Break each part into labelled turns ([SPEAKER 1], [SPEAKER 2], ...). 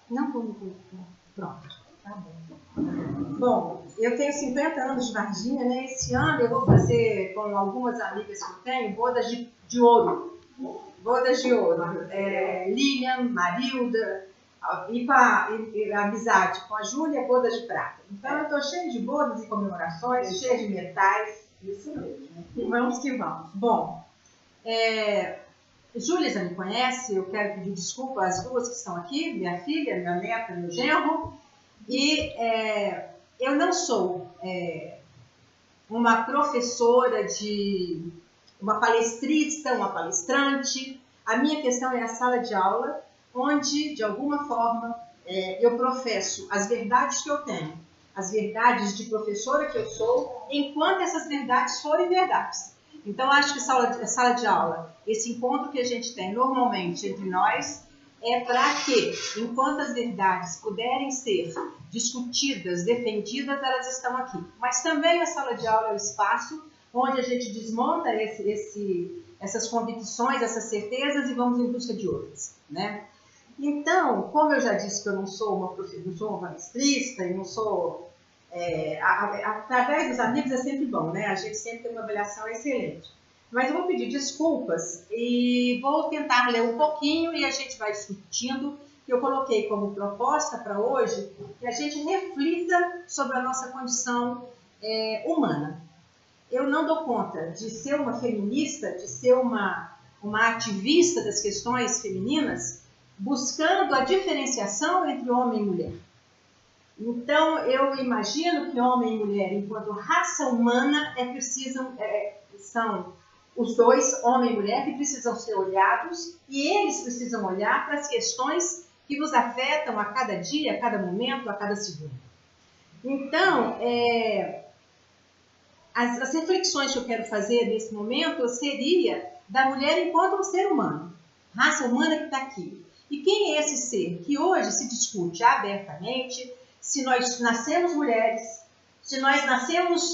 [SPEAKER 1] Não como pronto. Tá bom. Bom, eu tenho 50 anos de Varginha, né? Esse ano eu vou fazer com algumas amigas que eu tenho bodas de ouro. Bodas de ouro. Lilian, Marilda, e a amizade com a Júlia, bodas de prata. Então eu estou cheia de bodas e comemorações, cheia de metais. Isso mesmo. E vamos que vamos. Bom, Júlia já me conhece, eu quero pedir desculpa às duas que estão aqui, minha filha, minha neta, meu genro. E eu não sou uma professora uma palestrista, uma palestrante. A minha questão é a sala de aula, onde, de alguma forma, eu professo as verdades que eu tenho, as verdades de professora que eu sou, enquanto essas verdades forem verdades. Então, acho que sala de aula, esse encontro que a gente tem normalmente entre nós, é para que, enquanto as verdades puderem ser discutidas, defendidas, elas estão aqui. Mas também a sala de aula é o espaço onde a gente desmonta essas convicções, essas certezas e vamos em busca de outras, né? Então, como eu já disse que eu não sou uma palestrista e não sou... através dos amigos é sempre bom, né? A gente sempre tem uma avaliação excelente. Mas eu vou pedir desculpas e vou tentar ler um pouquinho e a gente vai discutindo. Eu coloquei como proposta para hoje que a gente reflita sobre a nossa condição humana. Eu não dou conta de ser uma feminista, de ser uma ativista das questões femininas, buscando a diferenciação entre homem e mulher. Então, eu imagino que homem e mulher, enquanto raça humana, são os dois, homem e mulher, que precisam ser olhados e eles precisam olhar para as questões que nos afetam a cada dia, a cada momento, a cada segundo. Então, as reflexões que eu quero fazer nesse momento seria da mulher enquanto um ser humano, raça humana que está aqui. E quem é esse ser que hoje se discute abertamente se nós nascemos mulheres, se nós nascemos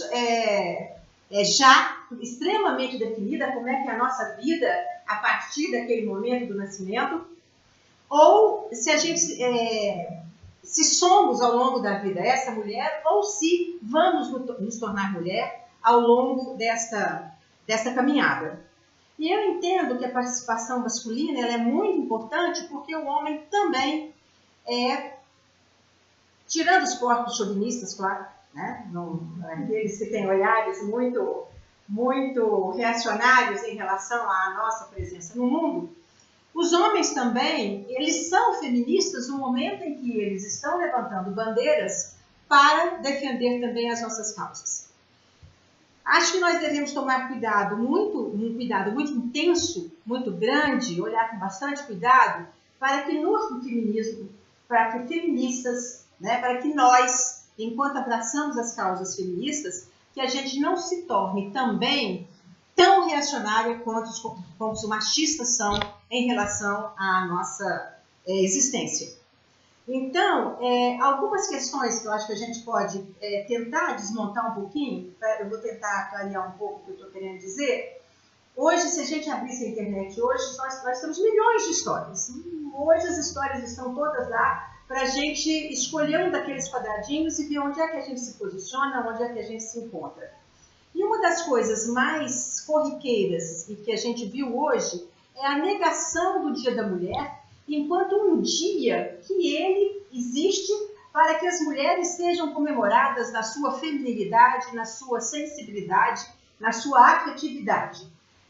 [SPEAKER 1] já extremamente definida como é que é a nossa vida a partir daquele momento do nascimento, ou se a gente se somos ao longo da vida essa mulher, ou se vamos nos tornar mulher ao longo desta caminhada. E eu entendo que a participação masculina ela é muito importante porque o homem também tirando os corpos chauvinistas, claro, né? Aqueles que têm olhares muito, muito reacionários em relação à nossa presença no mundo, os homens também, eles são feministas no momento em que eles estão levantando bandeiras para defender também as nossas causas. Acho que nós devemos tomar um cuidado muito intenso, muito grande, olhar com bastante cuidado, para que no feminismo, para que feministas, né, para que nós, enquanto abraçamos as causas feministas, que a gente não se torne também tão reacionária quanto os machistas são em relação à nossa existência. Então, algumas questões que eu acho que a gente pode tentar desmontar um pouquinho, eu vou tentar clarear um pouco o que eu estou querendo dizer. Hoje, se a gente abrisse a internet hoje, nós temos milhões de histórias. Hoje as histórias estão todas lá para a gente escolher um daqueles quadradinhos e ver onde é que a gente se posiciona, onde é que a gente se encontra. E uma das coisas mais corriqueiras e que a gente viu hoje é a negação do Dia da Mulher, enquanto um dia que ele existe para que as mulheres sejam comemoradas na sua feminilidade, na sua sensibilidade, na sua afetividade.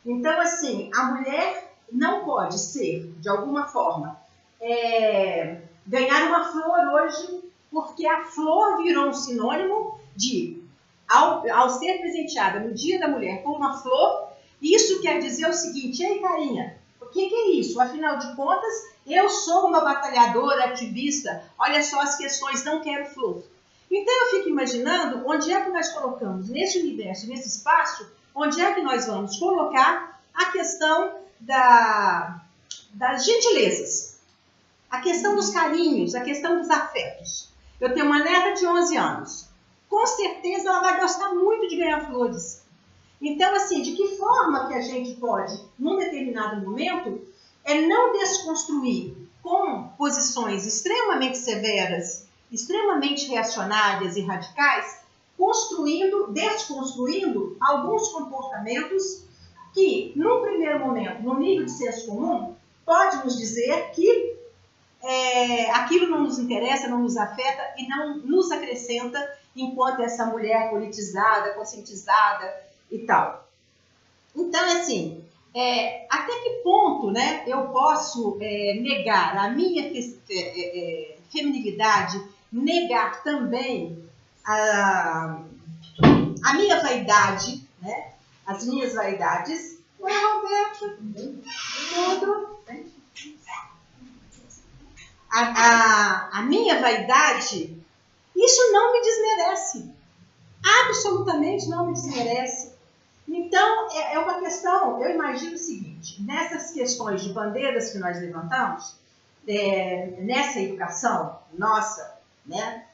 [SPEAKER 1] Então, assim, a mulher não pode ser, de alguma forma, ganhar uma flor hoje, porque a flor virou um sinônimo de, ao ser presenteada no Dia da Mulher com uma flor, isso quer dizer o seguinte: ei, carinha, o que é isso? Afinal de contas, eu sou uma batalhadora, ativista, olha só as questões, não quero flor. Então eu fico imaginando onde é que nós colocamos, nesse universo, nesse espaço, onde é que nós vamos colocar a questão das gentilezas, a questão dos carinhos, a questão dos afetos. Eu tenho uma neta de 11 anos, com certeza ela vai gostar muito de ganhar flores. Então, assim, de que forma que a gente pode, num determinado momento, não desconstruir com posições extremamente severas, extremamente reacionárias e radicais, desconstruindo alguns comportamentos que, num primeiro momento, no nível de senso comum, pode nos dizer que aquilo não nos interessa, não nos afeta e não nos acrescenta enquanto essa mulher politizada, conscientizada e tal. Então, assim, até que ponto, né, eu posso negar a minha feminilidade, negar também a minha vaidade, né, as minhas vaidades? Oi, Roberto. Tudo? A minha vaidade, isso não me desmerece. Absolutamente não me desmerece. Então, é uma questão, eu imagino o seguinte, nessas questões de bandeiras que nós levantamos, nessa educação nossa, né,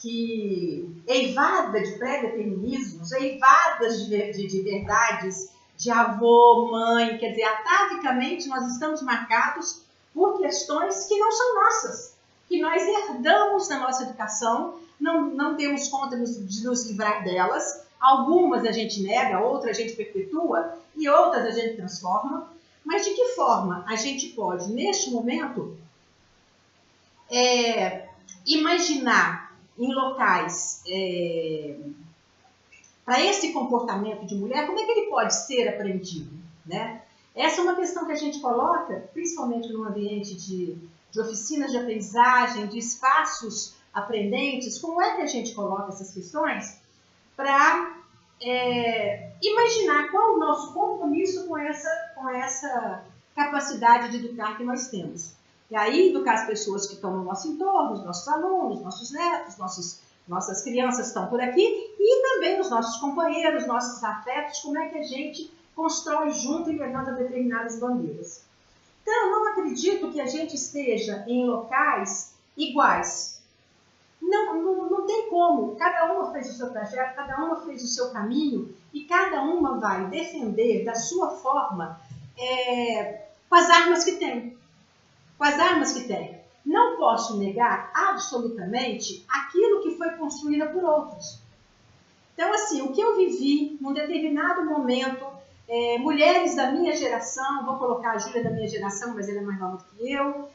[SPEAKER 1] que eivada de pré-determinismos, eivadas de verdades de avô, mãe, quer dizer, atavicamente nós estamos marcados por questões que não são nossas, que nós herdamos na nossa educação, não temos conta de nos livrar delas. Algumas a gente nega, outras a gente perpetua e outras a gente transforma. Mas de que forma a gente pode, neste momento, imaginar em locais para esse comportamento de mulher, como é que ele pode ser aprendido, né? Essa é uma questão que a gente coloca, principalmente no ambiente de oficinas de aprendizagem, de espaços aprendentes. Como é que a gente coloca essas questões para imaginar qual é o nosso compromisso com essa capacidade de educar que nós temos. E aí, educar as pessoas que estão no nosso entorno, os nossos alunos, nossos netos, nossas crianças estão por aqui, e também os nossos companheiros, nossos afetos, como é que a gente constrói junto e levanta determinadas bandeiras. Então, eu não acredito que a gente esteja em locais iguais. Não tem como. Cada uma fez o seu trajeto, cada uma fez o seu caminho e cada uma vai defender da sua forma com as armas que tem. Com as armas que tem. Não posso negar absolutamente aquilo que foi construído por outros. Então, assim, o que eu vivi num determinado momento, mulheres da minha geração, vou colocar a Júlia da minha geração, mas ela é mais nova do que eu,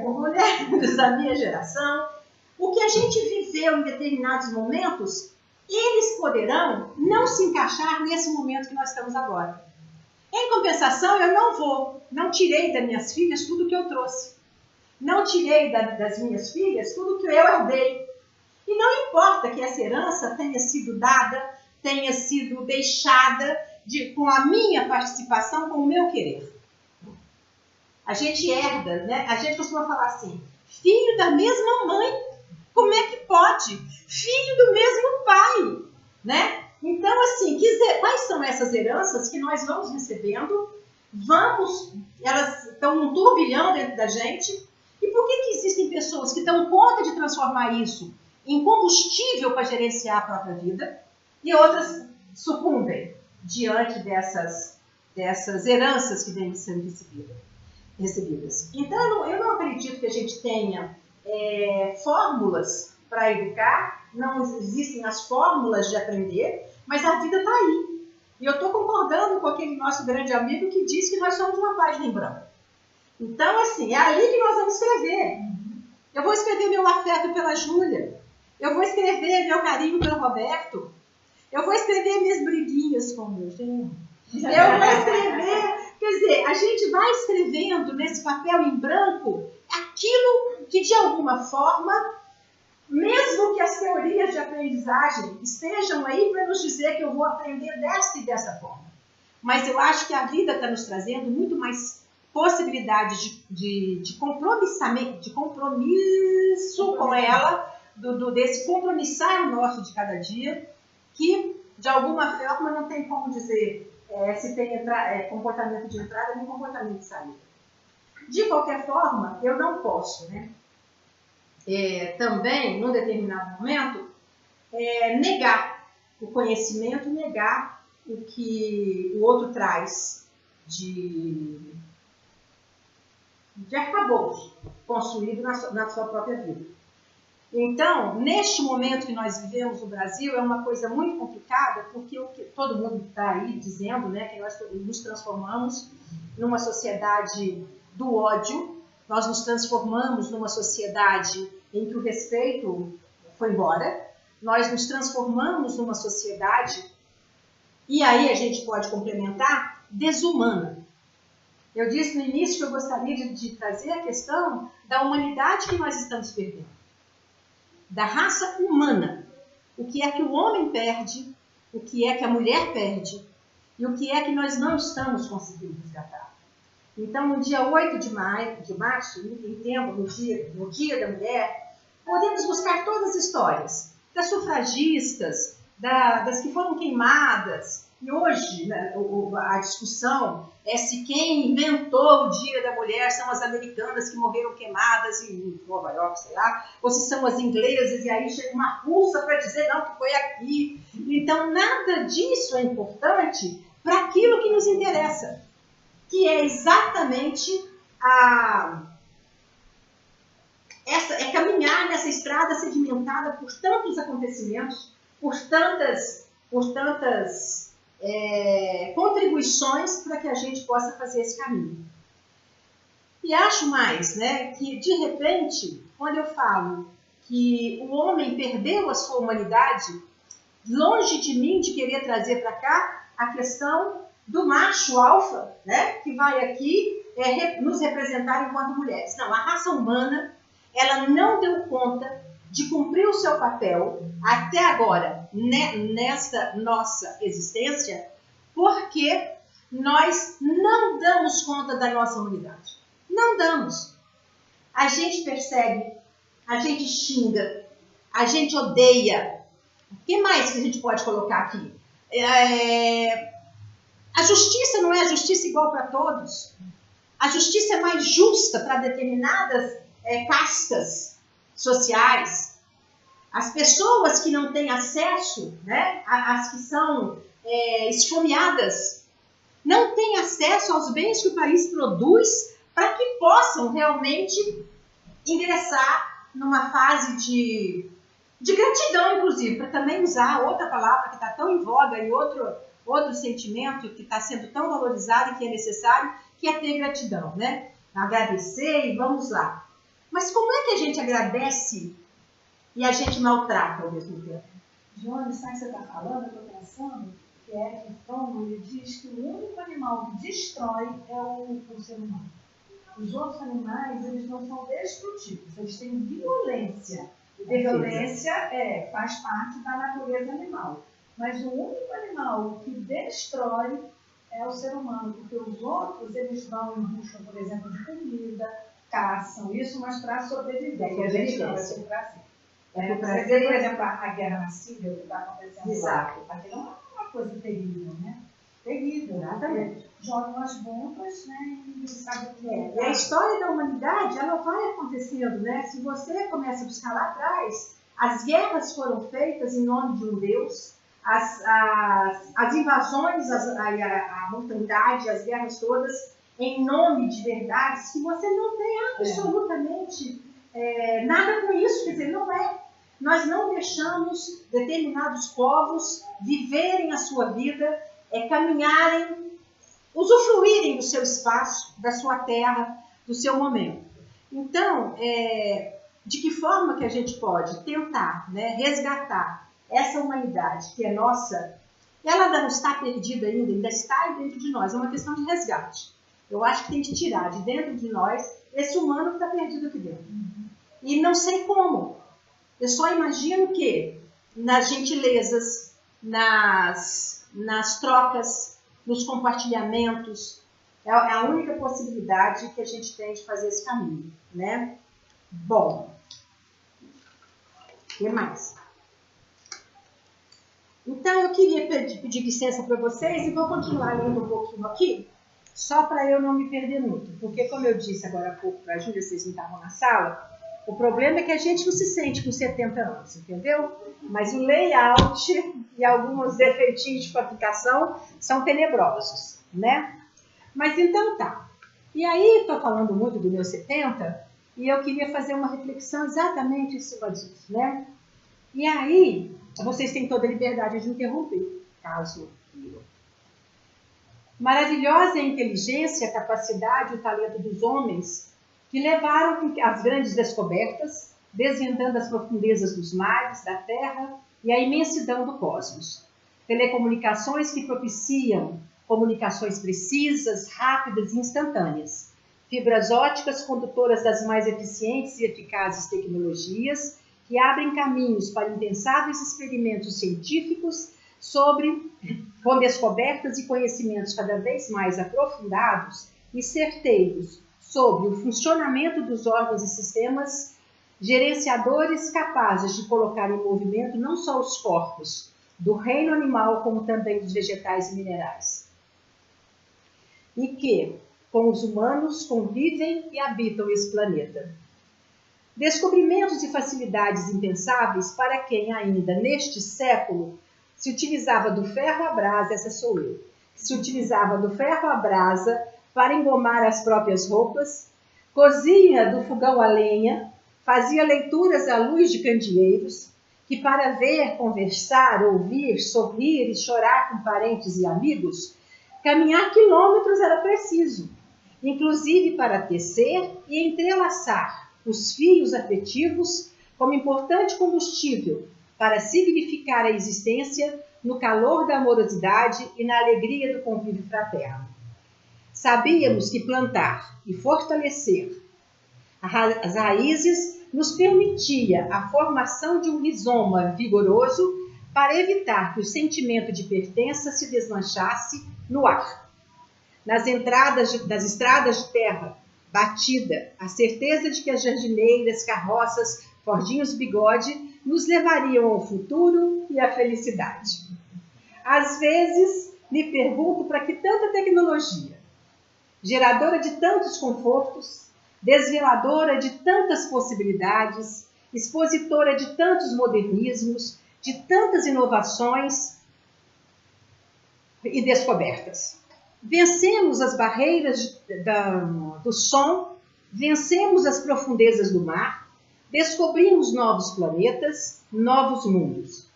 [SPEAKER 1] mulheres da minha geração, o que a gente viveu em determinados momentos, eles poderão não se encaixar nesse momento que nós estamos agora. Em compensação, eu não tirei das minhas filhas tudo que eu trouxe. Não tirei das minhas filhas tudo que eu herdei. E não importa que essa herança tenha sido dada, tenha sido deixada com a minha participação, com o meu querer. A gente herda, né? A gente costuma falar assim, filho da mesma mãe, como é que pode? Filho do mesmo pai, né? Então, assim, quais são essas heranças que nós vamos recebendo? Elas estão num turbilhão dentro da gente. E por que existem pessoas que dão conta de transformar isso em combustível para gerenciar a própria vida e outras sucumbem diante dessas heranças que vêm sendo recebidas? Então, eu não acredito que a gente tenha fórmulas para educar, não existem as fórmulas de aprender, mas a vida está aí. E eu estou concordando com aquele nosso grande amigo que diz que nós somos uma página em branco. Então, assim, é ali que nós vamos escrever. Eu vou escrever meu afeto pela Júlia. Eu vou escrever meu carinho pelo Roberto. Eu vou escrever minhas briguinhas com o meu genro. Eu vou escrever... Quer dizer, a gente vai escrevendo nesse papel em branco aquilo que, de alguma forma, mesmo que as teorias de aprendizagem estejam aí para nos dizer que eu vou aprender desta e dessa forma. Mas eu acho que a vida está nos trazendo muito mais possibilidade de compromisso com ela, desse compromissar nosso de cada dia, que, de alguma forma, não tem como dizer se tem comportamento de entrada nem comportamento de saída. De qualquer forma, eu não posso, né? Também, num determinado momento, negar o conhecimento, negar o que o outro traz de de arcabouço construído na sua própria vida. Então, neste momento que nós vivemos no Brasil, é uma coisa muito complicada, porque o que todo mundo está aí dizendo, né, que nós nos transformamos numa sociedade do ódio, nós nos transformamos numa sociedade em que o respeito foi embora, nós nos transformamos numa sociedade, e aí a gente pode complementar, desumana. Eu disse no início que eu gostaria de trazer a questão da humanidade que nós estamos perdendo. Da raça humana. O que é que o homem perde, o que é que a mulher perde e o que é que nós não estamos conseguindo resgatar. Então, no dia 8 de março, entendo, no dia da mulher, podemos buscar todas as histórias das sufragistas, das que foram queimadas. E hoje, né, a discussão é se quem inventou o Dia da Mulher são as americanas que morreram queimadas em Nova York, sei lá, ou se são as inglesas, e aí chega uma russa para dizer não, que foi aqui. Então, nada disso é importante para aquilo que nos interessa, que é exatamente caminhar nessa estrada sedimentada por tantos acontecimentos, por tantas contribuições para que a gente possa fazer esse caminho. E acho mais, né, que de repente, quando eu falo que o homem perdeu a sua humanidade, longe de mim de querer trazer para cá a questão do macho alfa, né, que vai aqui nos representar enquanto mulheres. Não, a raça humana, ela não deu conta de cumprir o seu papel até agora, nessa nossa existência, porque nós não damos conta da nossa humanidade. Não damos. A gente persegue, a gente xinga, a gente odeia. O que mais que a gente pode colocar aqui? A justiça não é a justiça igual para todos. A justiça é mais justa para determinadas castas sociais. As pessoas que não têm acesso, né, as que são esfomeadas, não têm acesso aos bens que o país produz para que possam realmente ingressar numa fase de gratidão, inclusive, para também usar outra palavra que está tão em voga e outro sentimento que está sendo tão valorizado e que é necessário, que é ter gratidão, né? Agradecer e vamos lá. Mas como é que a gente agradece e a gente maltrata ao mesmo tempo?
[SPEAKER 2] Joana, sabe o que você está falando? Eu estou pensando que Eric Fromm, ele diz que o único animal que destrói é o ser humano. Os outros animais, eles não são destrutivos, eles têm violência. E violência faz parte da natureza animal. Mas o único animal que destrói é o ser humano, porque os outros, eles vão em busca, por exemplo, de comida, caçam isso, mas para sobreviver. Você vê, por exemplo, a guerra na Síria, que está acontecendo.
[SPEAKER 1] Exato.
[SPEAKER 2] Lá. Aquilo é uma coisa terrível, né? Terrível.
[SPEAKER 1] Exatamente.
[SPEAKER 2] Jogam as bombas, né? E não sabe o que é.
[SPEAKER 1] E a história da humanidade, ela vai acontecendo, né? Se você começa a buscar lá atrás, as guerras foram feitas em nome de um Deus, as invasões, a mortandade, as guerras todas, em nome de verdades que você não tem absolutamente nada com isso, quer dizer, não é. Nós não deixamos determinados povos viverem a sua vida, caminharem, usufruírem do seu espaço, da sua terra, do seu momento. Então, de que forma que a gente pode tentar, né, resgatar essa humanidade que é nossa? Ela ainda não está perdida ainda está dentro de nós, é uma questão de resgate. Eu acho que tem que tirar de dentro de nós esse humano que está perdido aqui dentro. E não sei como. Eu só imagino que nas gentilezas, nas trocas, nos compartilhamentos, é a única possibilidade que a gente tem de fazer esse caminho, né? Bom, o que mais? Então, eu queria pedir licença para vocês e vou continuar lendo um pouquinho aqui, só para eu não me perder muito. Porque, como eu disse agora há pouco para a Júlia, vocês não estavam na sala, o problema é que a gente não se sente com 70 anos, entendeu? Mas o layout e alguns defeitinhos de fabricação são tenebrosos, né? Mas então tá. E aí, estou falando muito do meu 70, e eu queria fazer uma reflexão exatamente em cima disso, né? E aí, vocês têm toda a liberdade de interromper, caso queiram. Maravilhosa é a inteligência, a capacidade e o talento dos homens que levaram às grandes descobertas, desvendando as profundezas dos mares, da terra e a imensidão do cosmos. Telecomunicações que propiciam comunicações precisas, rápidas e instantâneas. Fibras óticas condutoras das mais eficientes e eficazes tecnologias que abrem caminhos para impensáveis experimentos científicos com descobertas e conhecimentos cada vez mais aprofundados e certeiros sobre o funcionamento dos órgãos e sistemas, gerenciadores capazes de colocar em movimento não só os corpos do reino animal, como também dos vegetais e minerais. E que, com os humanos, convivem e habitam esse planeta. Descobrimentos e facilidades impensáveis para quem ainda neste século se utilizava do ferro à brasa, essa sou eu, se utilizava do ferro à brasa para engomar as próprias roupas, cozinha do fogão a lenha, fazia leituras à luz de candeeiros, que para ver, conversar, ouvir, sorrir e chorar com parentes e amigos, caminhar quilômetros era preciso, inclusive para tecer e entrelaçar os fios afetivos como importante combustível para significar a existência no calor da amorosidade e na alegria do convívio fraterno. Sabíamos que plantar e fortalecer as raízes nos permitia a formação de um rizoma vigoroso para evitar que o sentimento de pertença se desmanchasse no ar. Nas entradas das estradas de terra batida, a certeza de que as jardineiras, carroças, Fordinhos Bigode nos levariam ao futuro e à felicidade. Às vezes, me pergunto para que tanta tecnologia, geradora de tantos confortos, desveladora de tantas possibilidades, expositora de tantos modernismos, de tantas inovações e descobertas. Vencemos as barreiras do som, vencemos as profundezas do mar, descobrimos novos planetas, novos mundos.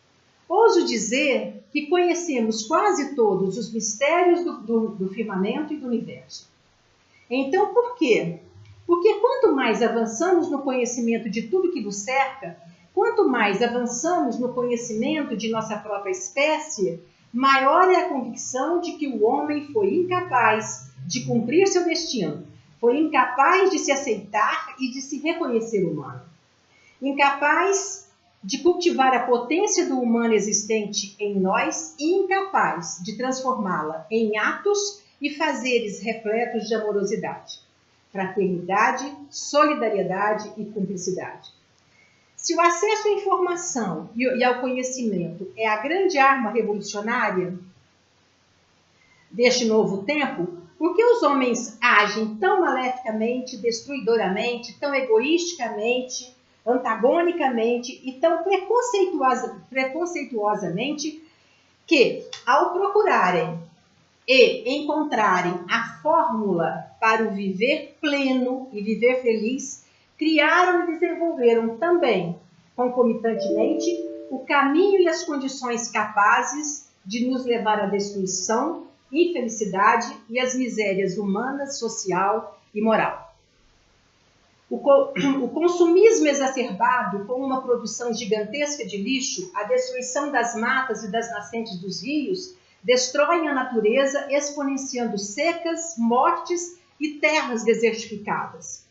[SPEAKER 1] Ouso dizer que conhecemos quase todos os mistérios do firmamento e do universo. Então, por quê? Porque quanto mais avançamos no conhecimento de tudo que nos cerca, quanto mais avançamos no conhecimento de nossa própria espécie, maior é a convicção de que o homem foi incapaz de cumprir seu destino, foi incapaz de se aceitar e de se reconhecer humano, incapaz de cultivar a potência do humano existente em nós e incapaz de transformá-la em atos e fazeres repletos de amorosidade, fraternidade, solidariedade e cumplicidade. Se o acesso à informação e ao conhecimento é a grande arma revolucionária deste novo tempo, por que os homens agem tão maleficamente, destruidoramente, tão egoisticamente, antagonicamente e tão preconceituosamente que, ao procurarem e encontrarem a fórmula para o viver pleno e viver feliz, criaram e desenvolveram também, concomitantemente, o caminho e as condições capazes de nos levar à destruição, infelicidade e às misérias humanas, social e moral. O consumismo exacerbado, com uma produção gigantesca de lixo, a destruição das matas e das nascentes dos rios, destroem a natureza, exponenciando secas, mortes e terras desertificadas.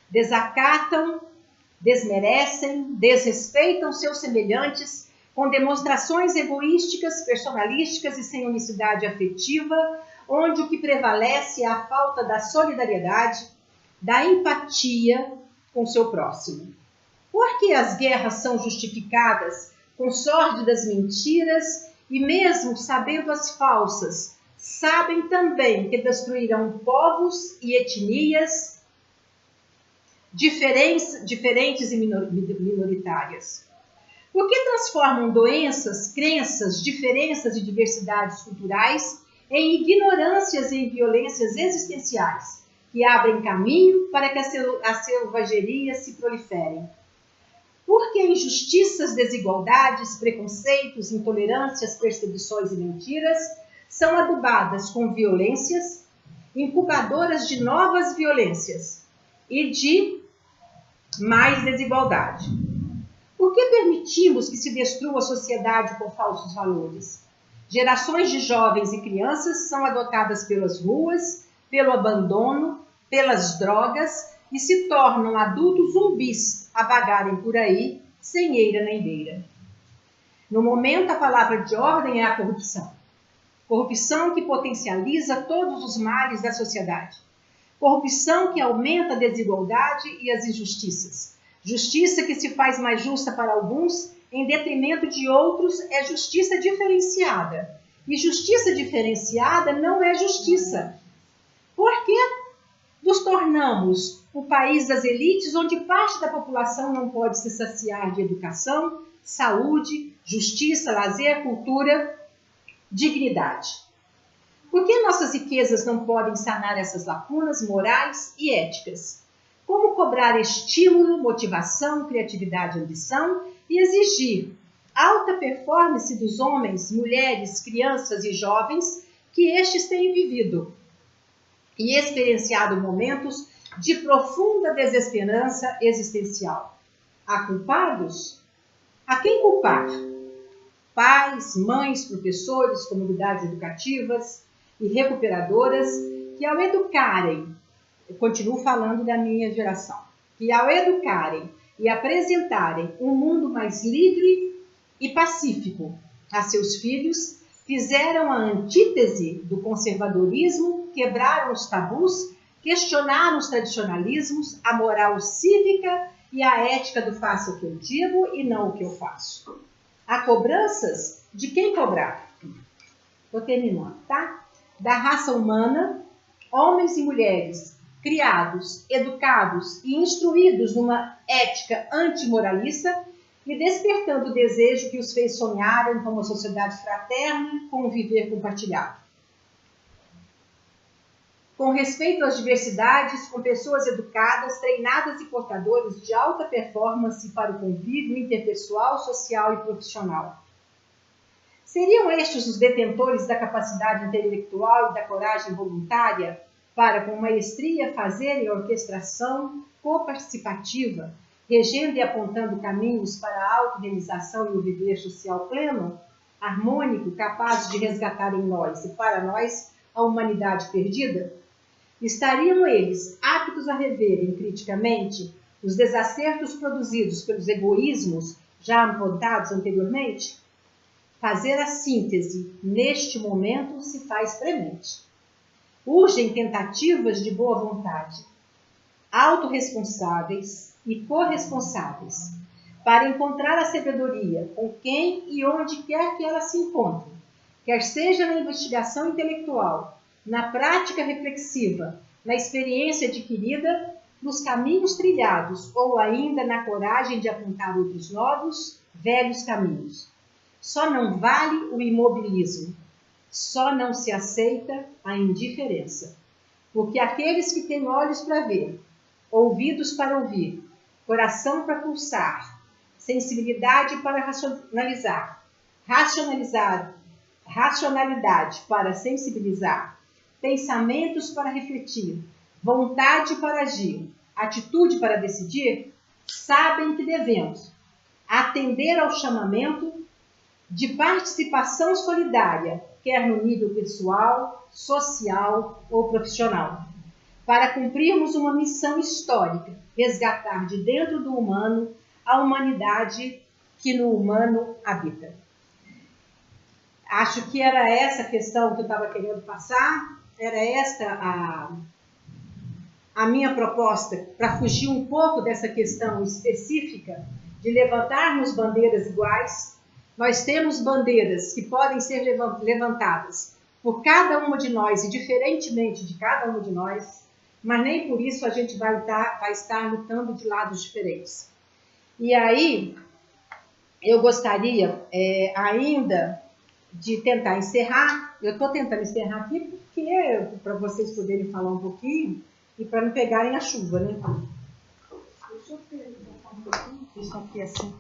[SPEAKER 1] Desacatam, desmerecem, desrespeitam seus semelhantes com demonstrações egoísticas, personalísticas e sem unicidade afetiva, onde o que prevalece é a falta da solidariedade, da empatia com seu próximo. Porque as guerras são justificadas com sórdidas mentiras e mesmo sabendo as falsas, sabem também que destruirão povos e etnias diferentes e minoritárias. Por que transformam doenças, crenças, diferenças e diversidades culturais em ignorâncias e em violências existenciais, que abrem caminho para que as selvagerias se proliferem. Porque injustiças, desigualdades, preconceitos, intolerâncias, perseguições e mentiras são adubadas com violências, incubadoras de novas violências e de mais desigualdade. Por que permitimos que se destrua a sociedade com falsos valores? Gerações de jovens e crianças são adotadas pelas ruas, pelo abandono, pelas drogas e se tornam adultos zumbis a vagarem por aí, sem eira nem beira. No momento, a palavra de ordem é a corrupção. Corrupção que potencializa todos os males da sociedade. Corrupção que aumenta a desigualdade e as injustiças. Justiça que se faz mais justa para alguns, em detrimento de outros, é justiça diferenciada. E justiça diferenciada não é justiça. Por quê? Nos tornamos o país das elites, onde parte da população não pode se saciar de educação, saúde, justiça, lazer, cultura, dignidade. Por que nossas riquezas não podem sanar essas lacunas morais e éticas? Como cobrar estímulo, motivação, criatividade e ambição e exigir alta performance dos homens, mulheres, crianças e jovens que estes têm vivido e experienciado momentos de profunda desesperança existencial? Há culpados? A quem culpar? Pais, mães, professores, comunidades educativas e recuperadoras que ao educarem, eu continuo falando da minha geração, que ao educarem e apresentarem um mundo mais livre e pacífico a seus filhos, fizeram a antítese do conservadorismo, quebraram os tabus, questionaram os tradicionalismos, a moral cívica e a ética do faça o que eu digo e não o que eu faço. Há cobranças? De quem cobrar? Estou terminando, tá? Da raça humana, homens e mulheres criados, educados e instruídos numa ética antimoralista e despertando o desejo que os fez sonharem com uma sociedade fraterna, com um viver compartilhado. Com respeito às diversidades, com pessoas educadas, treinadas e portadores de alta performance para o convívio interpessoal, social e profissional. Seriam estes os detentores da capacidade intelectual e da coragem voluntária para, com maestria, fazerem a orquestração coparticipativa, regendo e apontando caminhos para a autorrealização e o viver social pleno, harmônico, capaz de resgatar em nós e para nós a humanidade perdida? Estariam eles aptos a reverem criticamente os desacertos produzidos pelos egoísmos já apontados anteriormente? Fazer a síntese neste momento se faz premente. Urgem tentativas de boa vontade, autorresponsáveis e corresponsáveis, para encontrar a sabedoria com quem e onde quer que ela se encontre, quer seja na investigação intelectual, na prática reflexiva, na experiência adquirida, nos caminhos trilhados ou ainda na coragem de apontar outros novos, velhos caminhos. Só não vale o imobilismo, só não se aceita a indiferença. Porque aqueles que têm olhos para ver, ouvidos para ouvir, coração para pulsar, sensibilidade para racionalidade para sensibilizar, pensamentos para refletir, vontade para agir, atitude para decidir, sabem que devemos atender ao chamamento de participação solidária, quer no nível pessoal, social ou profissional, para cumprirmos uma missão histórica, resgatar de dentro do humano a humanidade que no humano habita. Acho que era essa a questão que eu estava querendo passar, era esta a minha proposta, para fugir um pouco dessa questão específica de levantarmos bandeiras iguais. Nós temos bandeiras que podem ser levantadas por cada uma de nós e diferentemente de cada uma de nós, mas nem por isso a gente vai estar lutando de lados diferentes. E aí, eu gostaria ainda de tentar encerrar. Eu estou tentando encerrar aqui porque, para vocês poderem falar um pouquinho, e para não pegarem a chuva, né?
[SPEAKER 2] Deixa eu ver, um pouquinho.
[SPEAKER 1] Isso aqui é assim.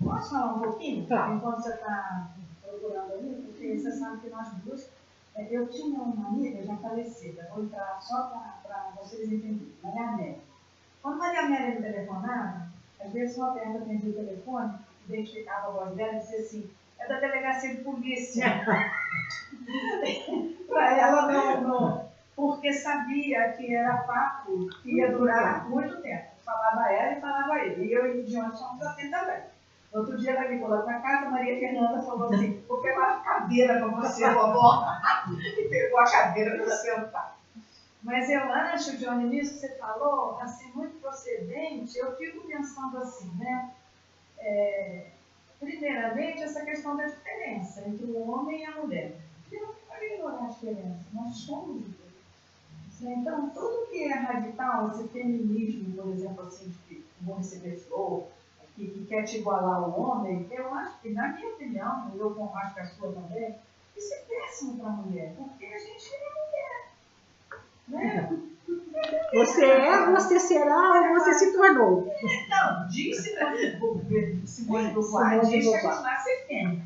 [SPEAKER 2] Posso falar um pouquinho?
[SPEAKER 1] Claro.
[SPEAKER 2] Enquanto você está procurando aí, porque você sabe que nós duas. Eu tinha uma amiga já falecida, vou entrar só para vocês entenderem, Maria Amélia. Quando Maria Amélia me telefonava, às vezes uma perna atendia o telefone, identificava a voz dela e dizia assim: é da delegacia de polícia. Para ela não, porque sabia que era papo que ia durar muito tempo. Falava ela e falava ele. E eu e o Johnny somos assim também. Outro dia ela ligou lá para casa, a Maria Fernanda falou assim: vou pegar uma cadeira para você, vovó. E pegou a cadeira para sentar. Mas eu acho, Johnny, nisso que você falou, assim, muito procedente, eu fico pensando assim, né? Primeiramente, essa questão da diferença entre o homem e a mulher. Eu não pode ignorar a diferença, nós somos diferentes. Então, tudo que é radical, esse feminismo, por exemplo, assim, de vou receber flor, que quer te igualar ao homem, eu acho que, na minha opinião, e eu acho que a sua também, isso é péssimo para a mulher, porque a gente é mulher. Né?
[SPEAKER 1] Você é, você será ou você se tornou.
[SPEAKER 2] Não, disse Simone de Beauvoir, diz que a gente nasce fêmea.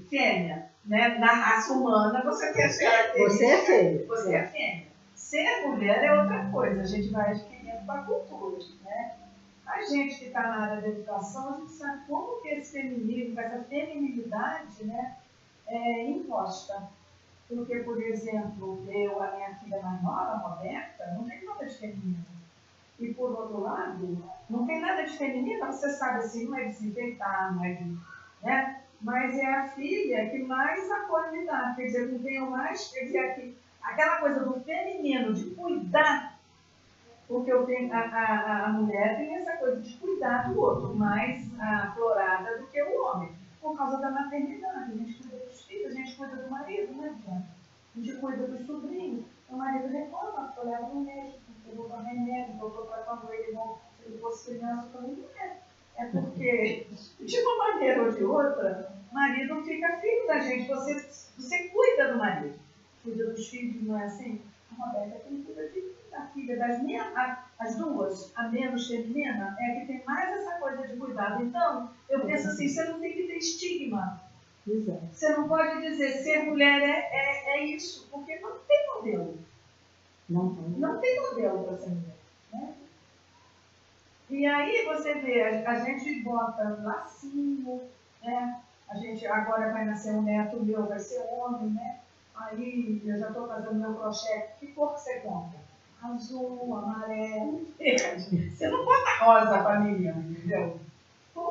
[SPEAKER 2] Fêmea. Né? Na raça humana, você tem as características.
[SPEAKER 1] Você é fêmea.
[SPEAKER 2] Você é fêmea. Ser mulher é outra coisa, a gente vai adquirindo com a cultura. Né? A gente que está na área da educação, a gente sabe como que esse feminismo, essa feminilidade, né, é imposta. Porque, por exemplo, a minha filha mais nova, a Roberta, não tem nada de feminina. E, por outro lado, não tem nada de feminina, você sabe assim, não é de se enfeitar, não é de... Né? Mas é a filha que mais acolhe me dá. Quer dizer, com quem eu mais... Quer dizer, aquela coisa do feminino, de cuidar. Porque eu tenho, a mulher tem essa coisa de cuidar do outro, mais aflorada do que o homem. Por causa da maternidade. A gente cuida dos filhos, a gente cuida do marido, né, gente? A gente cuida dos sobrinhos. O marido reclama, porque eu levo no médico, eu vou para remédio, eu vou para quando se ele fosse criança, eu também não é. É porque, de uma maneira ou de outra, o marido fica filho da gente. Você cuida do marido, cuida dos filhos, não é assim? A Roberta tem cuida da filha das minhas, as duas, a menos feminina, é que tem mais essa coisa de cuidado. Então, eu penso assim, você não tem que ter estigma.
[SPEAKER 1] Exato.
[SPEAKER 2] Você não pode dizer ser mulher é isso, porque não tem modelo. Não tem modelo para ser mulher. Né? E aí você vê, a gente bota lacinho, né? A gente agora vai nascer um neto meu, vai ser homem, né? Aí eu já estou fazendo meu crochê. Que cor que você compra? Azul, amarelo, verde. Você não bota rosa para menina, entendeu?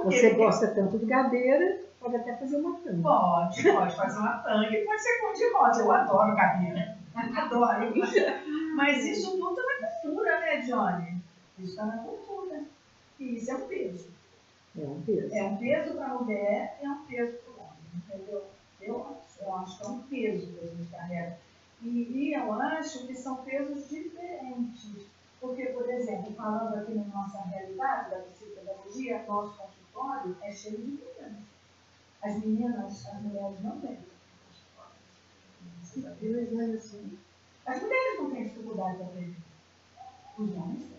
[SPEAKER 1] Você gosta tanto de gadeira, pode até fazer uma tanga.
[SPEAKER 2] Pode fazer uma tanga e pode ser cor de rosa. Eu adoro gadeira. Adoro. Mas isso tudo é na cultura, né, Johnny? Isso está na cultura. E isso é um peso.
[SPEAKER 1] É um peso.
[SPEAKER 2] É um peso para a mulher e é um peso para o homem, entendeu? Eu acho que é um peso que a gente carrega. E eu acho que são pesos diferentes. Porque, por exemplo, falando aqui na nossa realidade da psicopedagogia, nosso consultório é cheio de meninas. As mulheres não têm. As mulheres não têm dificuldade para aprender. Os homens têm.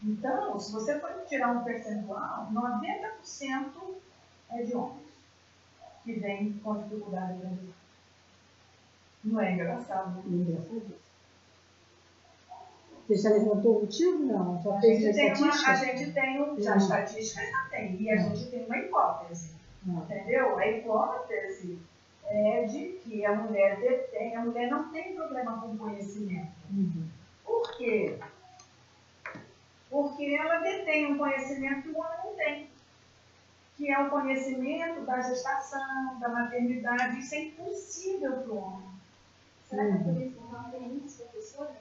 [SPEAKER 2] Então, se você for tirar um percentual, 90% é de homens que vêm com dificuldade de aprender. Não é engraçado?
[SPEAKER 1] Engraçadíssimo. Você já levantou o motivo? Não. Já
[SPEAKER 2] A
[SPEAKER 1] fez
[SPEAKER 2] gente
[SPEAKER 1] uma estatística?
[SPEAKER 2] a gente tem já estatísticas já tem, e a gente tem uma hipótese. Entendeu? A hipótese é de que a mulher não tem problema com conhecimento. Por quê? Porque ela detém um conhecimento que o homem não tem. Que é o conhecimento da gestação, da maternidade. Isso é impossível para o homem.
[SPEAKER 3] Será que por isso não tem muitas professoras?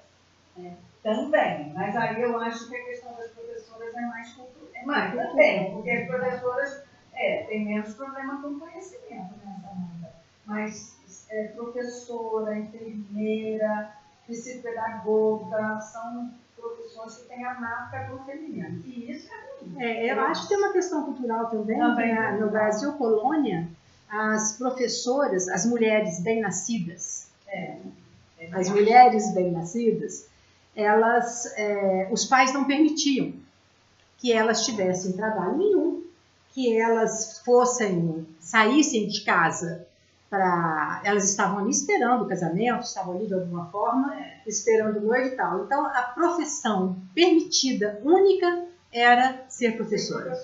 [SPEAKER 2] Também, mas aí eu acho que a questão das professoras é mais cultural. Mas também, porque as professoras têm menos problema com conhecimento nessa onda. Mas professora, enfermeira, psicopedagoga, são profissões que têm a marca do feminino. E isso é ruim.
[SPEAKER 1] Eu acho que tem uma questão cultural também, que no Brasil, colônia, as professoras, as mulheres bem-nascidas, as mulheres bem-nascidas, elas, os pais não permitiam que elas tivessem trabalho nenhum, que elas saíssem de casa elas estavam ali esperando o casamento, estavam ali de alguma forma, esperando o noivo e tal. Então, a profissão permitida, única, era ser professora.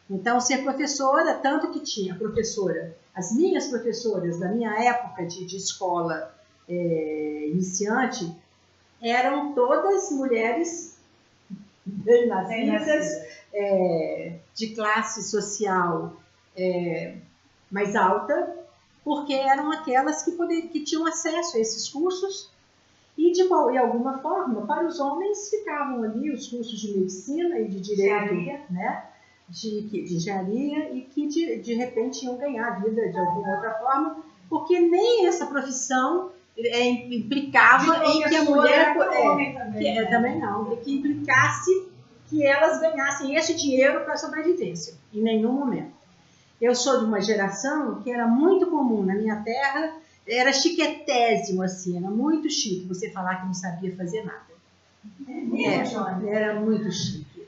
[SPEAKER 1] Então, ser professora, tanto que tinha professora, as minhas professoras da minha época de escola iniciante, eram todas mulheres bem-nascidas, de classe social mais alta, porque eram aquelas que tinham acesso a esses cursos e, de alguma forma, para os homens ficavam ali os cursos de medicina e de direito, né? De engenharia, e que de repente iam ganhar a vida de alguma outra forma, porque nem essa profissão implicava em que a mulher também não, que implicasse que elas ganhassem esse dinheiro para a sobrevivência, em nenhum momento. Eu sou de uma geração que era muito comum na minha terra, era chiquetésimo, assim, era muito chique você falar que não sabia fazer nada. Era muito chique.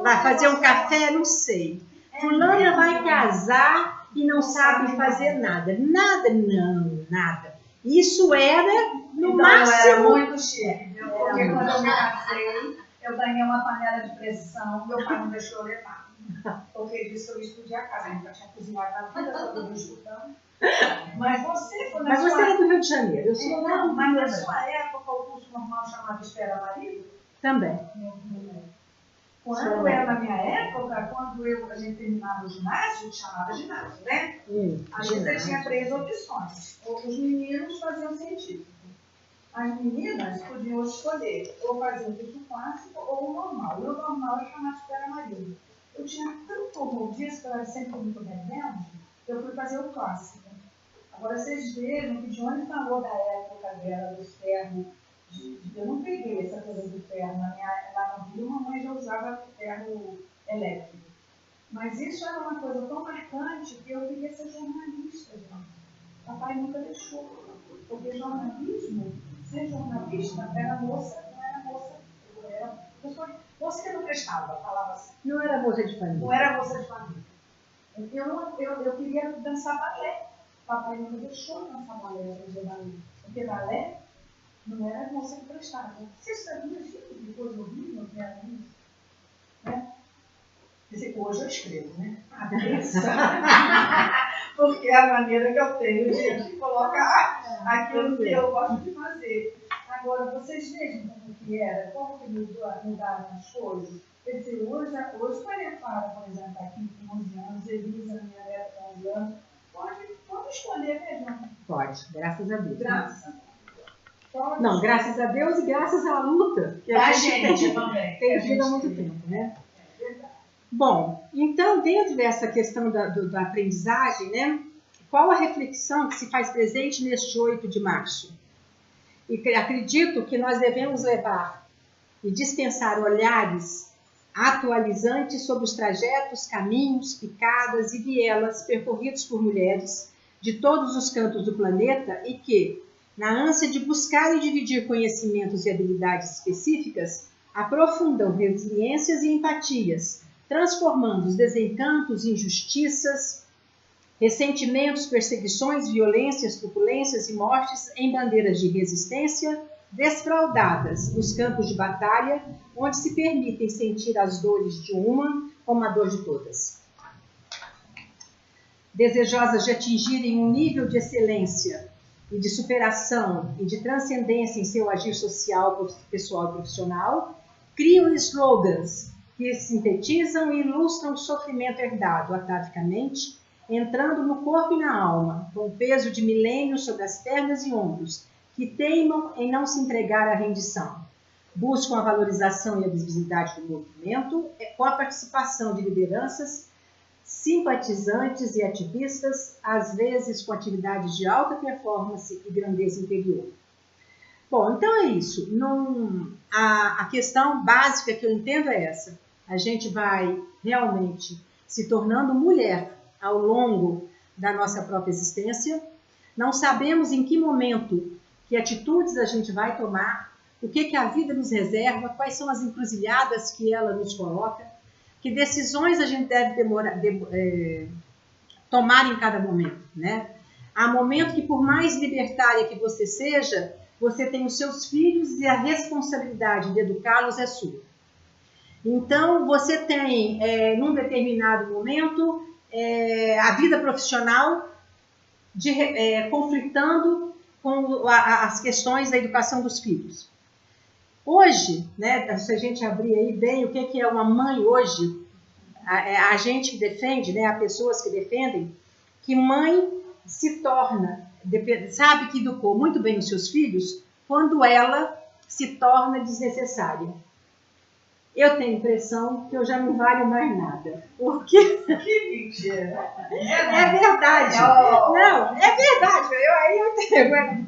[SPEAKER 1] Vai fazer um café, não sei. Fulana vai casar e não sabe fazer nada. Nada. Isso era, no máximo...
[SPEAKER 2] Era muito chique, porque quando eu me casei, eu ganhei uma panela de pressão, meu pai não deixou eu levar. Porque ele disse que eu ia explodir a casa, nunca tinha cozinhado na vida, todo mundo escutando. Mas você
[SPEAKER 1] é do Rio de Janeiro, eu sou lá do
[SPEAKER 2] Mas na sua época, o curso normal chamado Espera Marido?
[SPEAKER 1] Também.
[SPEAKER 2] Quando era na minha época, quando a gente terminava o ginásio, chamava ginásio, né? Aí você tinha 3 opções. Os meninos faziam científico. As meninas podiam escolher ou fazer o curso clássico ou o normal. E o normal é chamado Espera Marido. Eu tinha tanto horror disso, que eu era sempre muito rebelde, que eu fui fazer o clássico. Agora vocês vejam que Johnny falou da época dela, dos ferros. Eu não peguei essa coisa do ferro. Lá no Rio, mamãe já usava ferro elétrico. Mas isso era uma coisa tão marcante que eu queria ser jornalista, gente. Papai nunca deixou. Porque jornalismo, ser jornalista, era moça, não era moça. Era moça que não prestava, falava assim.
[SPEAKER 1] Não era moça de família.
[SPEAKER 2] Não era moça de família. Eu queria dançar balé. Papai nunca deixou dançar balé, porque balé não era moça que prestava. Você sabia disso? Depois eu vi, não era isso. Né? Hoje eu escrevo, né? Porque é a maneira que eu tenho de colocar aquilo que eu gosto de fazer. Agora, vocês vejam como que era, como que mudaram as coisas. Quer dizer, hoje Maria Clara, por exemplo, está aqui com 11 anos, Elisa, minha neta, com 11 anos, pode escolher, né, João?
[SPEAKER 1] Pode, graças a Deus.
[SPEAKER 2] Graças a Deus.
[SPEAKER 1] Não, graças a Deus e graças à luta que a gente tem tido há muito tempo, né?
[SPEAKER 2] É verdade.
[SPEAKER 1] Bom, então, dentro dessa questão da aprendizagem, né, qual a reflexão que se faz presente neste 8 de março? E acredito que nós devemos levar e dispensar olhares atualizantes sobre os trajetos, caminhos, picadas e vielas percorridos por mulheres de todos os cantos do planeta e que, na ânsia de buscar e dividir conhecimentos e habilidades específicas, aprofundam resiliências e empatias, transformando os desencantos, injustiças, ressentimentos, perseguições, violências, truculências e mortes em bandeiras de resistência desfraldadas nos campos de batalha, onde se permitem sentir as dores de uma como a dor de todas. Desejosas de atingirem um nível de excelência e de superação e de transcendência em seu agir social, pessoal e profissional, criam slogans que sintetizam e ilustram o sofrimento herdado atavicamente, entrando no corpo e na alma, com o peso de milênios sobre as pernas e ombros, que teimam em não se entregar à rendição. Buscam a valorização e a visibilidade do movimento, com a participação de lideranças, simpatizantes e ativistas, às vezes com atividades de alta performance e grandeza interior. Bom, então é isso. A questão básica que eu entendo é essa. A gente vai realmente se tornando mulher ao longo da nossa própria existência, não sabemos em que momento, que atitudes a gente vai tomar, o que a vida nos reserva, quais são as encruzilhadas que ela nos coloca, que decisões a gente deve tomar em cada momento, né? Há momento que, por mais libertária que você seja, você tem os seus filhos e a responsabilidade de educá-los é sua. Então, você tem, num determinado momento, a vida profissional conflitando com as questões da educação dos filhos. Hoje, né, se a gente abrir aí bem o que é uma mãe hoje, a gente que defende, né, há pessoas que defendem que mãe se torna, sabe que educou muito bem os seus filhos quando ela se torna desnecessária. Eu tenho a impressão que eu já não valho mais nada. Porque...
[SPEAKER 2] Que mentira!
[SPEAKER 1] É verdade. Não, é verdade. Eu tenho...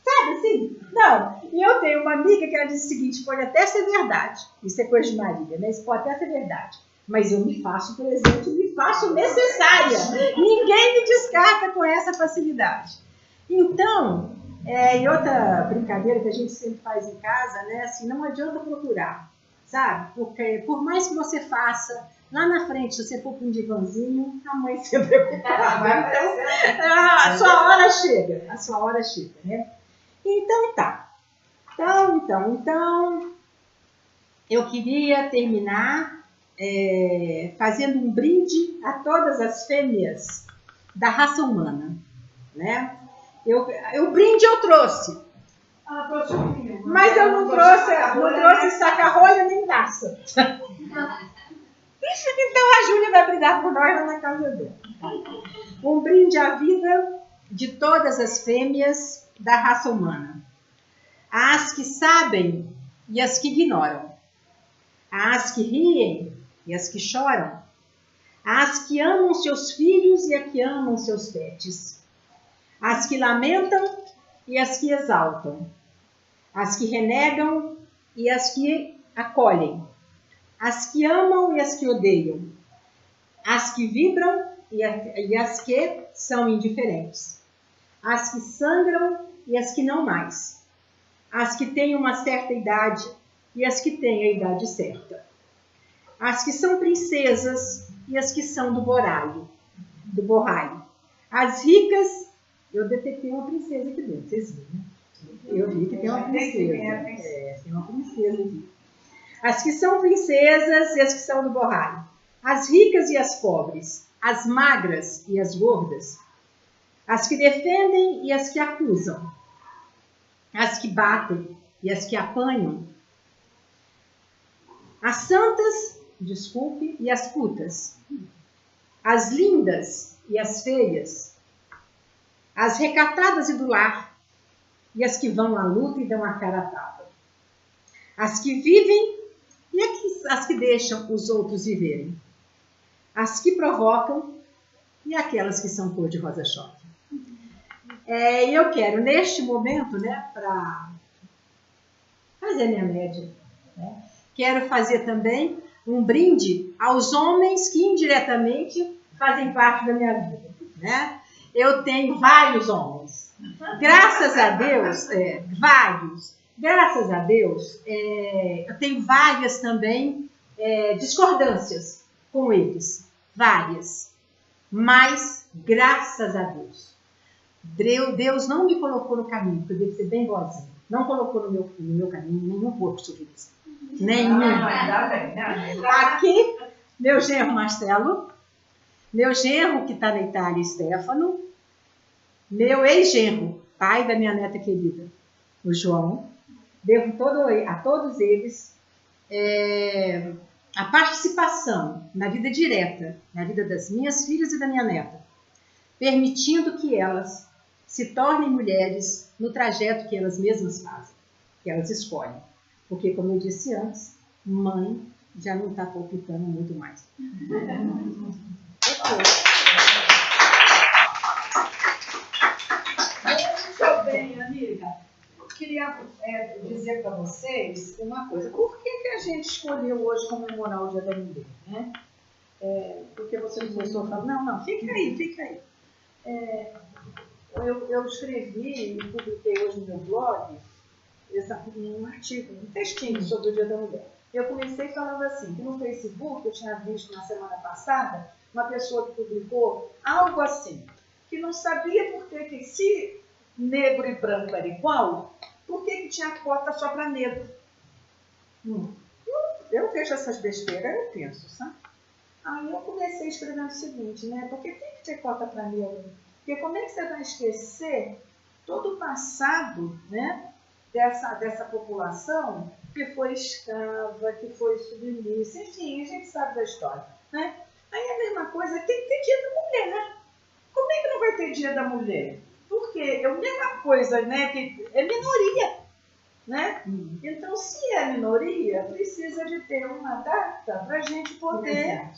[SPEAKER 1] Sabe assim? Não. E eu tenho uma amiga que ela disse o seguinte, pode até ser verdade. Isso é coisa de Marília, né? Isso pode até ser verdade. Mas eu me faço presente, me faço necessária. Ninguém me descarta com essa facilidade. Então, e outra brincadeira que a gente sempre faz em casa, né? Assim, não adianta procurar. Sabe? Porque por mais que você faça, lá na frente, se você for para um divãzinho, a mãe sempre ocupada. Então, a sua hora chega. A sua hora chega, né? Então, tá. Então, eu queria terminar fazendo um brinde a todas as fêmeas da raça humana, né? O brinde eu trouxe.
[SPEAKER 2] Ela trouxe um vinho.
[SPEAKER 1] Mas eu não trouxe saca-rolha nem taça. Então a Júlia vai brindar por nós lá na casa dela. Um brinde à vida de todas as fêmeas da raça humana. As que sabem e as que ignoram. As que riem e as que choram. As que amam seus filhos e as que amam seus pets. As que lamentam e as que exaltam. As que renegam e as que acolhem. As que amam e as que odeiam. As que vibram e as que são indiferentes. As que sangram e as que não mais. As que têm uma certa idade e as que têm a idade certa. As que são princesas e as que são do borralho. As ricas, eu detectei uma princesa aqui dentro, vocês viram, né? Eu vi que tem uma princesa. Tem uma princesa aqui. As que são princesas e as que são do borralho. As ricas e as pobres. As magras e as gordas. As que defendem e as que acusam. As que batem e as que apanham. As santas, desculpe, e as putas. As lindas e as feias. As recatadas e do lar. E as que vão à luta e dão a cara a tapa. As que vivem e as que deixam os outros viverem. As que provocam e aquelas que são cor de rosa-choque. E eu quero, neste momento, né, para fazer a minha média, né, quero fazer também um brinde aos homens que indiretamente fazem parte da minha vida, né? Eu tenho vários homens. Graças a Deus, vários. Graças a Deus, eu tenho várias também discordâncias com eles. Várias. Mas, graças a Deus, Deus não me colocou no caminho, porque eu devo ser bem boazinha. Não colocou no meu caminho nenhum corpo surrealista. Nenhum. Aqui, meu genro Marcelo, meu genro que está na Itália, Stefano, meu ex-genro, pai da minha neta querida, o João. Devo a todos eles a participação na vida direta, na vida das minhas filhas e da minha neta, permitindo que elas se tornem mulheres no trajeto que elas mesmas fazem, que elas escolhem. Porque, como eu disse antes, mãe já não está palpitando muito mais.
[SPEAKER 2] Muito bem, amiga. Eu queria dizer para vocês uma coisa. Por que a gente escolheu hoje comemorar o Dia da Mulher, né? Porque você não gostou? Não, fica aí. Eu escrevi e publiquei hoje no meu blog um artigo, um textinho sobre o Dia da Mulher. Eu comecei falando assim, que no Facebook eu tinha visto na semana passada uma pessoa que publicou algo assim, que não sabia por que se negro e branco era igual, por que tinha cota só para negro. Eu vejo essas besteiras, eu penso, sabe? Aí eu comecei escrevendo o seguinte, né? Por que tem que ter cota para negro? Porque como é que você vai esquecer todo o passado, né, dessa população que foi escrava, que foi submissa, enfim, a gente sabe da história, né? Aí a mesma coisa, tem que ter dia da mulher, né? Como é que não vai ter dia da mulher? Porque é a mesma coisa, né, que é minoria, né? Então, se é minoria, precisa de ter uma data para a gente poder...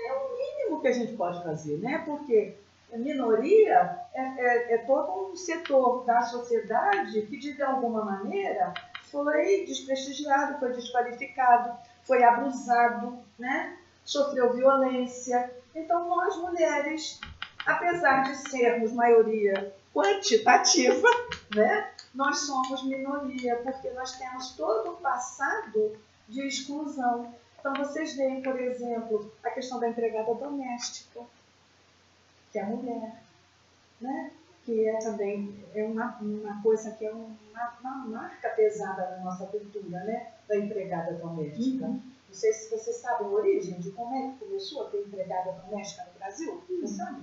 [SPEAKER 2] É o mínimo que a gente pode fazer, né? Porque a minoria é todo um setor da sociedade que, de alguma maneira, foi desprestigiado, foi desqualificado, foi abusado, né? Sofreu violência. Então, nós mulheres, apesar de sermos maioria quantitativa, né? Nós somos minoria, porque nós temos todo o passado de exclusão. Então, vocês veem, por exemplo, a questão da empregada doméstica, que é a mulher, né? Que é também uma coisa que é uma marca pesada da nossa cultura, né? Da empregada doméstica. Não sei se vocês sabem a origem de como é que começou a ter empregada doméstica no Brasil. Você sabe?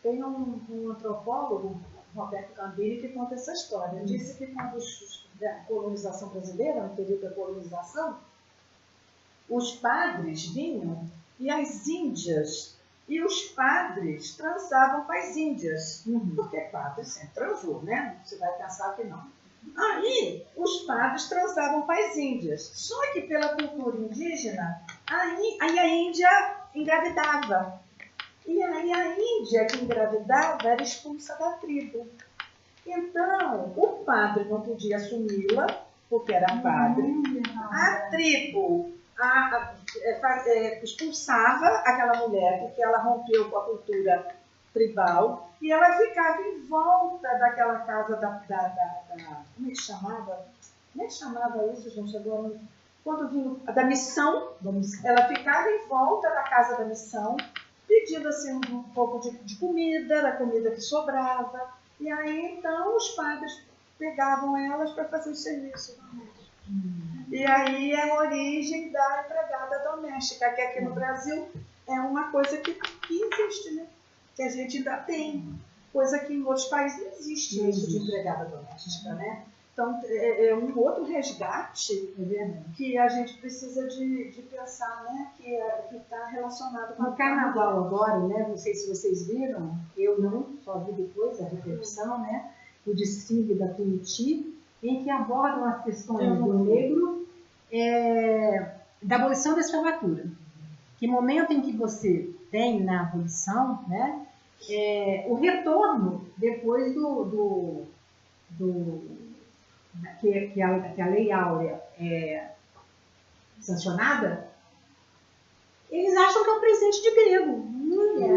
[SPEAKER 2] Tem um antropólogo, Roberto Cambini, que conta essa história. Disse que quando a colonização brasileira, no período da colonização, os padres vinham e as índias, e os padres transavam com as índias, porque padre sempre transou, né? Você vai pensar que não. Aí, os padres transavam com as índias, só que pela cultura indígena, aí a Índia engravidava. E aí a Índia que engravidava era expulsa da tribo. Então, o padre não podia assumi-la, porque era padre. A tribo expulsava aquela mulher, porque ela rompeu com a cultura tribal, e ela ficava em volta daquela casa como é que chamava? Como é que chamava isso, gente? Agora, quando vinha da missão, ela ficava em volta da casa da missão, pedindo assim um pouco de comida, da comida que sobrava, e aí então os padres pegavam elas para fazer o serviço doméstico. E aí é a origem da empregada doméstica, que aqui no Brasil é uma coisa que existe, né? Que a gente ainda tem, coisa que em outros países não existe isso de empregada doméstica, né? Então, é um outro resgate que a gente precisa de pensar, né? Que está relacionado com
[SPEAKER 4] o carnaval agora, né? Não sei se vocês viram, eu não, só vi depois a repercussão, né? O desfile da Tuiuti, em que abordam as questões do negro, da abolição da escravatura. Que momento em que você tem na abolição, né? O retorno depois que a Lei Áurea é sancionada, eles acham que é um presente de grego.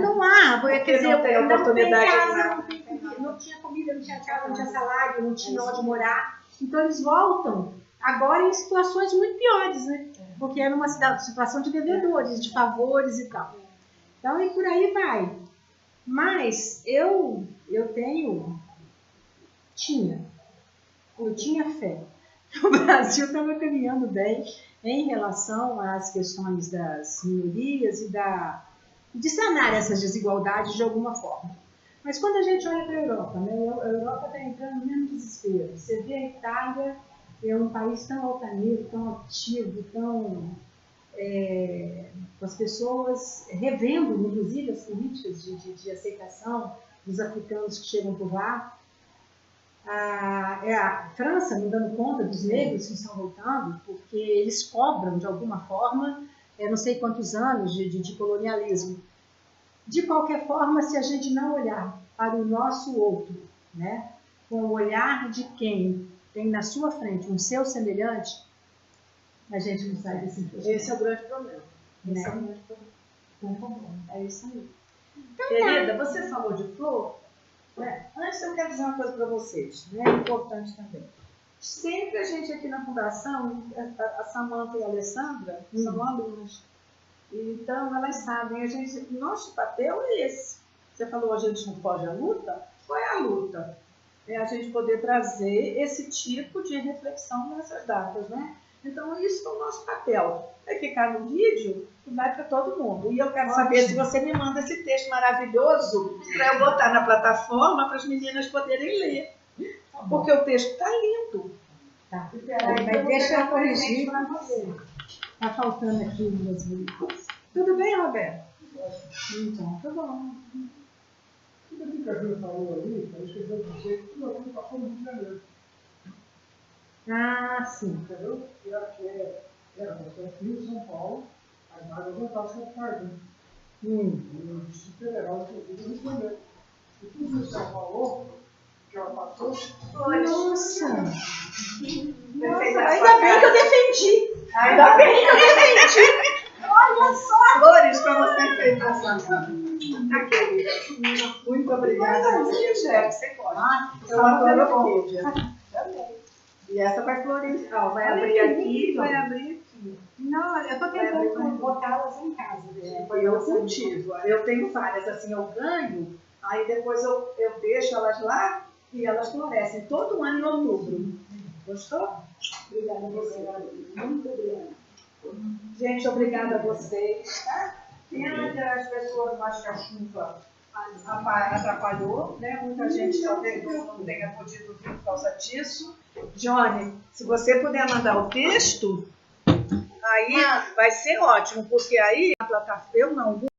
[SPEAKER 4] Não há, quer dizer,
[SPEAKER 2] não tem oportunidade
[SPEAKER 4] não tem casa, não tinha comida, não tinha casa, não tinha salário, não tinha onde morar. Então eles voltam agora em situações muito piores, né? Porque era uma situação de devedores, de favores e tal. Então, e por aí vai. Mas eu tinha fé. O Brasil estava caminhando bem em relação às questões das minorias e de sanar essas desigualdades de alguma forma. Mas quando a gente olha para a Europa, né, a Europa está entrando no mesmo desespero. Você vê a Itália, é um país tão altaneiro, tão ativo, tão... com as pessoas revendo, inclusive, as políticas de aceitação dos africanos que chegam por lá. A França não dando conta dos negros que estão voltando, porque eles cobram, de alguma forma, não sei quantos anos de colonialismo. De qualquer forma, se a gente não olhar para o nosso outro, né, com o olhar de quem tem na sua frente um seu semelhante, a gente não sai desse imposto.
[SPEAKER 2] Esse é o grande problema.
[SPEAKER 4] Né?
[SPEAKER 2] Esse é o grande problema.
[SPEAKER 4] É isso aí.
[SPEAKER 2] Querida, você falou de flor, né? Antes eu quero dizer uma coisa para vocês, né? É importante também. Sempre a gente aqui na Fundação, a Samanta e a Alessandra são alunas. Então elas sabem, nosso papel é esse. Você falou, a gente não foge à luta? Qual é a luta? É a gente poder trazer esse tipo de reflexão nessas datas, né? Então, isso é o nosso papel. Vai ficar no vídeo e vai para todo mundo. E eu quero saber se você me manda esse texto maravilhoso para eu botar na plataforma para as meninas poderem ler. Porque o texto está lindo.
[SPEAKER 4] Tá. Mas deixa eu corrigir para você. Está faltando aqui umas bonitas.
[SPEAKER 2] Tudo bem, Roberto?
[SPEAKER 4] Então, tá bom.
[SPEAKER 5] Tudo que a Júlia falou ali, eu esqueci de dizer que tudo aquilo passou no Rio de Janeiro.
[SPEAKER 4] Ah, sim.
[SPEAKER 5] Entendeu? Era para ser Rio de São Paulo, as áreas voltadas para o Jardim. O Distrito Federal, inclusive, no Rio de Janeiro. E tudo isso que ela falou, que ela passou,
[SPEAKER 4] Nossa!
[SPEAKER 2] Ainda bem que eu defendi. Ainda bem que eu defendi. Olha só! Flores para você fez essa. Muito obrigada. Você pode. Eu adoro orquídea. E essa vai florir. Ó, vai abrir aqui e vai abrir aqui.
[SPEAKER 4] Não, eu estou tentando botá-las em casa. Né?
[SPEAKER 2] Eu cultivo. Eu tenho várias, assim, eu ganho, aí depois eu deixo elas lá e elas florescem todo ano em outubro. Gostou? Obrigada a você. Muito obrigada. Gente, obrigada a vocês. Tá? Pena que as pessoas mais que a chuva atrapalhou, né? Muita gente talvez não tenha podido vir por causa disso. Johnny, se você puder mandar o texto, aí vai ser ótimo, porque aí a plataforma, eu não